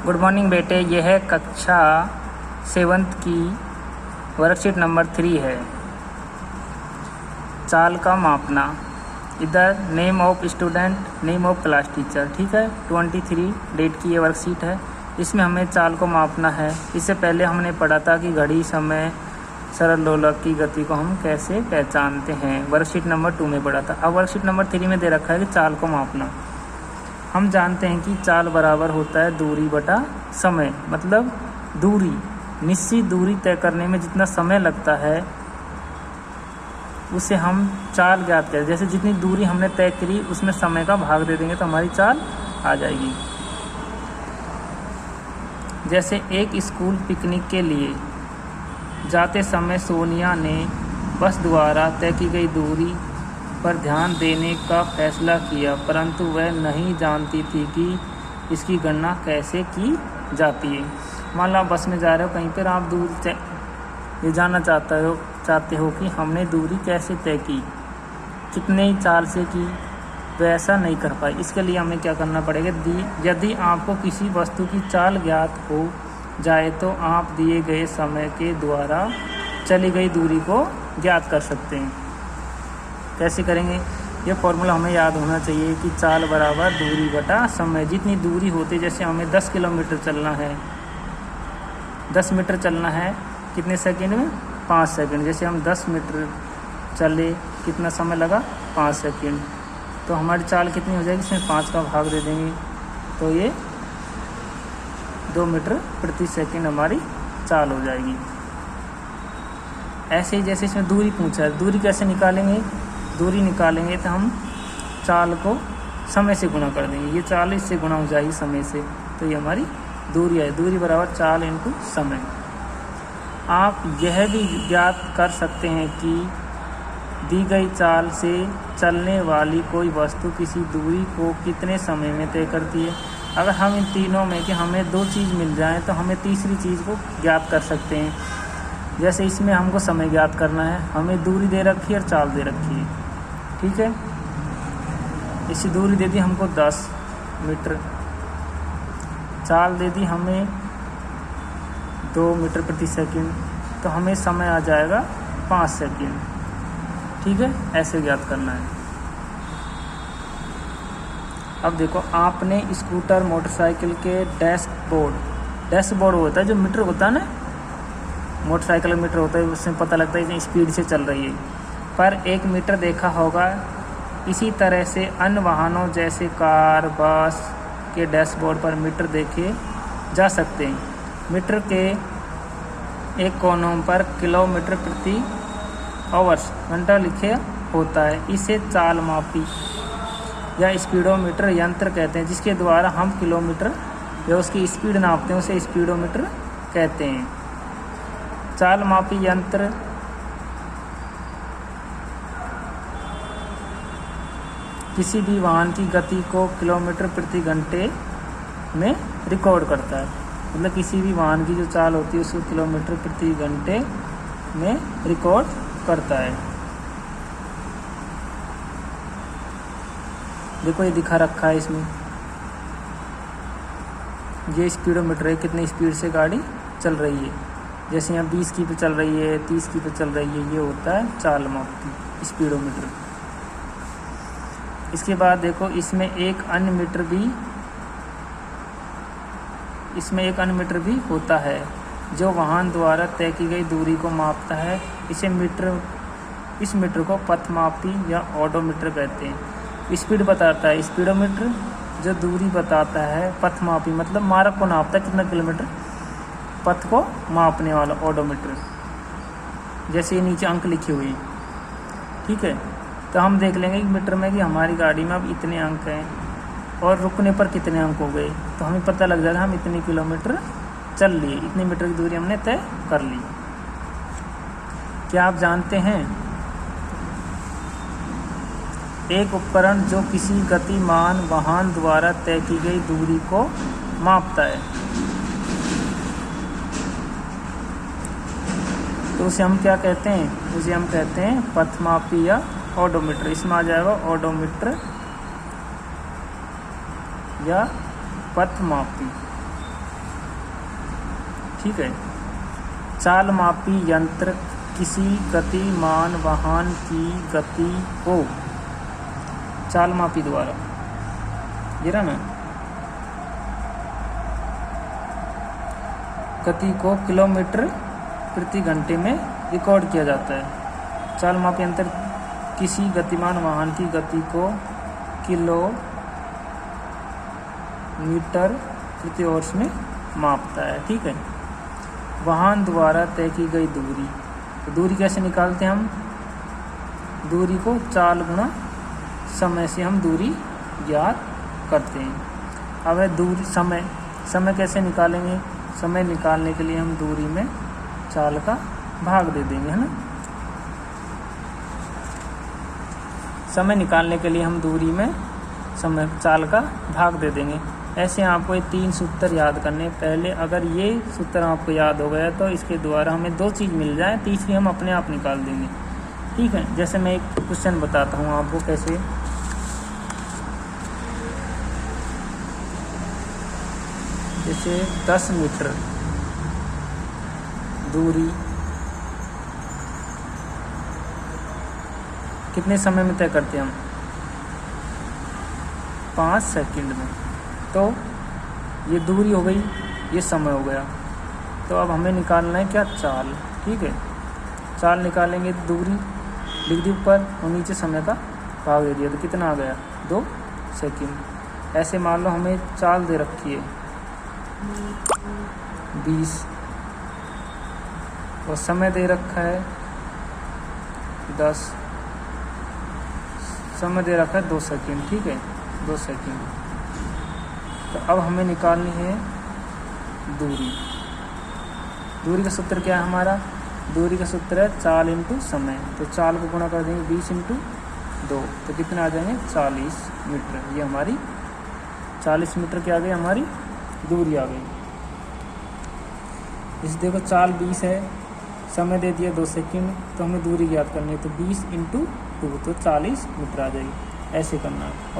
Good morning बेटे, यह है कक्षा 7th की वर्कशीट नंबर 3 है। चाल का मापना। इधर name of student, name of class teacher, ठीक है। 23 डेट की ये वर्कशीट है। इसमें हमें चाल को मापना है। इससे पहले हमने पढ़ा था कि घड़ी, समय, सरल लोलक की गति को हम कैसे पहचानते हैं। वर्कशीट नंबर 2 में पढ़ा था। अब वर्कशीट नंबर 3 में दे रखा है कि चाल को मापना। हम जानते हैं कि चाल बराबर होता है दूरी बटा समय। मतलब दूरी, निश्चित दूरी तय करने में जितना समय लगता है उसे हम चाल ज्ञात करें। जैसे जितनी दूरी हमने तय करी उसमें समय का भाग दे देंगे तो हमारी चाल आ जाएगी। जैसे एक स्कूल पिकनिक के लिए जाते समय सोनिया ने बस द्वारा तय की गई दूरी पर ध्यान देने का फैसला किया, परंतु वह नहीं जानती थी कि इसकी गणना कैसे की जाती है। मान लो आप बस में जा रहे हो, कहीं पर आप दूर ये जानना चाहते हो कि हमने दूरी कैसे तय की, कितने चाल से की, तो ऐसा नहीं कर पाए। इसके लिए हमें क्या करना पड़ेगा, यदि आपको किसी वस्तु की चाल ज्ञात हो जाए तो आप दिए गए समय के द्वारा चली गई दूरी को ज्ञात कर सकते हैं। कैसे करेंगे, ये फॉर्मूला हमें याद होना चाहिए कि चाल बराबर दूरी बटा समय। जितनी दूरी होती, जैसे हमें 10 किलोमीटर चलना है, 10 मीटर चलना है, कितने सेकंड में, 5 सेकंड। जैसे हम 10 मीटर चले, कितना समय लगा, 5 सेकंड। तो हमारी चाल कितनी हो जाएगी, इसमें 5 का भाग दे देंगे तो ये 2 मीटर प्रति सेकंड हमारी चाल हो जाएगी। ऐसे ही जैसे इसमें दूरी पूछा है, दूरी कैसे निकालेंगे, दूरी निकालेंगे तो हम चाल को समय से गुणा कर देंगे। ये चाल इससे गुणा हो जाएगी समय से, तो ये हमारी दूरी है। दूरी बराबर चाल इंटू समय। आप यह भी ज्ञात कर सकते हैं कि दी गई चाल से चलने वाली कोई वस्तु किसी दूरी को कितने समय में तय करती है। अगर हम इन तीनों में कि हमें 2 चीज़ मिल जाए तो हमें तीसरी चीज़ को ज्ञात कर सकते हैं। जैसे इसमें हमको समय ज्ञात करना है, हमें दूरी दे रखी है और चाल दे रखी है, ठीक है। इसी दूरी दे दी हमको 10 मीटर, चाल दे दी हमें 2 मीटर प्रति सेकंड, तो हमें समय आ जाएगा 5 सेकंड, ठीक है। ऐसे ज्ञात करना है। अब देखो, आपने स्कूटर, मोटरसाइकिल के डैशबोर्ड होता है, जो मीटर होता है ना, मोटरसाइकिल का मीटर होता है, उसमें पता लगता है कि स्पीड से चल रही है, पर 1 मीटर देखा होगा। इसी तरह से अन्य वाहनों जैसे कार, बस के डैशबोर्ड पर मीटर देखे जा सकते हैं। मीटर के एक कोनों पर किलोमीटर प्रति आवर्स घंटा लिखे होता है। इसे चाल मापी या स्पीडोमीटर यंत्र कहते हैं, जिसके द्वारा हम किलोमीटर या उसकी स्पीड नापते हैं, उसे स्पीडोमीटर कहते हैं। चाल मापी यंत्र किसी भी वाहन की गति को किलोमीटर प्रति घंटे में रिकॉर्ड करता है। मतलब किसी भी वाहन की जो चाल होती है उसको किलोमीटर प्रति घंटे में रिकॉर्ड करता है। देखो ये दिखा रखा है इसमें, ये स्पीडोमीटर है, कितनी स्पीड से गाड़ी चल रही है। जैसे यहाँ 20 की पे चल रही है, 30 की पे चल रही है, ये होता है चाल मापी स्पीडोमीटर। इसके बाद देखो, इसमें एक अन्य मीटर भी होता है जो वाहन द्वारा तय की गई दूरी को मापता है। इस मीटर को पथमापी या ओडोमीटर कहते हैं। स्पीड बताता है स्पीडोमीटर, जो दूरी बताता है पथमापी, मतलब मार्ग को नापता है, कितना किलोमीटर, पथ को मापने वाला ओडोमीटर। जैसे ये नीचे अंक लिखे हुए हैं, ठीक है। तो हम देख लेंगे कि मीटर में कि हमारी गाड़ी में अब इतने अंक हैं और रुकने पर कितने अंक हो गए, तो हमें पता लग जाएगा हम इतने किलोमीटर चल लिए, इतने मीटर की दूरी हमने तय कर ली। क्या आप जानते हैं, एक उपकरण जो किसी गतिमान वाहन द्वारा तय की गई दूरी को मापता है, तो उसे हम क्या कहते हैं, उसे हम कहते हैं पथमापी या ओडोमीटर। इसमें आ जाएगा ओडोमीटर या पथमापी। ठीक है। चाल मापी यंत्र किसी गतिमान वाहन की गति को चाल मापी द्वारा, ये रहा ना, गति को किलोमीटर प्रति घंटे में रिकॉर्ड किया जाता है। चाल मापी यंत्र किसी गतिमान वाहन की गति को किलोमीटर प्रति आवर्स में मापता है, ठीक है। वाहन द्वारा तय की गई दूरी, तो दूरी कैसे निकालते हैं हम? दूरी को चाल गुणा समय से हम दूरी ज्ञात करते हैं। अब है दूरी समय कैसे निकालेंगे? समय निकालने के लिए हम दूरी में चाल का भाग दे देंगे, है ना। समय निकालने के लिए हम दूरी में समय चाल का भाग दे देंगे। ऐसे आपको ये 3 सूत्र याद करने। पहले अगर ये सूत्र आपको याद हो गया तो इसके द्वारा हमें 2 चीज़ मिल जाए, तीसरी हम अपने आप निकाल देंगे, ठीक है। जैसे मैं एक क्वेश्चन बताता हूँ आपको कैसे। जैसे 10 मीटर दूरी कितने समय में तय करते हैं हम? 5 सेकंड में। तो ये दूरी हो गई, ये समय हो गया। तो अब हमें निकालना है क्या? चाल, ठीक है। चाल निकालेंगे, दूरी लिख दी ऊपर और नीचे समय का भाग दे दिया, तो कितना आ गया? 2 सेकंड। ऐसे मान लो हमें चाल दे रखी है 20 और समय दे रखा है 10, समय दे रखा है 2 सेकंड, ठीक है, 2 सेकंड। तो अब हमें निकालनी है दूरी। दूरी का सूत्र क्या है हमारा? दूरी का सूत्र है चाल इंटू समय। तो चाल को गुणा कर देंगे 20 इंटू 2, तो कितना आ जाएंगे? 40 मीटर। ये हमारी 40 मीटर क्या आ गई? हमारी दूरी आ गई। इस देखो चाल 20 है, समय दे दिया 2 सेकंड, तो हमें दूरी ज्ञात करनी है। तो 20 इंटू 2 तो 40 मीटर आ जाएगी। ऐसे करना है।